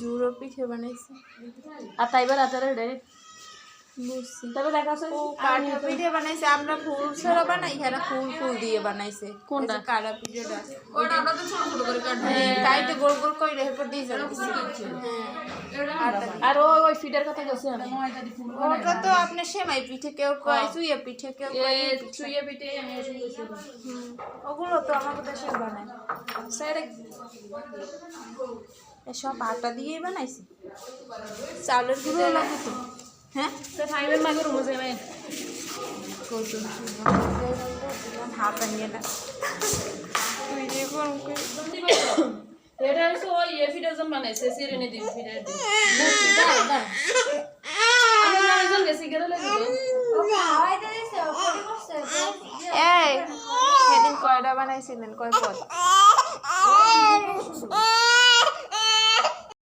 জুড়ো পিঠে বানাইছে আর তাইবার আতারে ডাইরেক্ট বুঝছি তবে দেখা আছে ও কাঠা পিঠে বানাইছে আমরা ফুল ছাড়া বানাই এখানে ফুল ফুল দিয়ে বানাইছে কোনটা? কাঠা পিঠেটা ওটা আমরা তো ছোট ছোট করে কাটবো কাইটে গোল গোল করে এরপর দিয়ে যাবে আর ওই ফিডার কথা কইছে আমি ওটা তো আপনি সেমাই পিঠে কেউ কয় চুইয়া পিঠে কেউ এ কয় চুইয়া পিঠে আমি ওই কইছি ওগুলো তো আমাদের দেশে বানায় সাইডে এসব আটা দিয়েই বানাইছে চালের গুঁড়ো লাগে তো হ্যাঁ তো ফাইনাল মাগের রুমে যাবে হাত নিয়ে না তুই যে গরম করে এটা হচ্ছে ওই ফিডার জন বানাইছে সিরেনে দিন ফিডার দিন আমি একজন গেছি গেলে লাগে এই সেদিন কয়টা বানাইছিলেন কয় পদ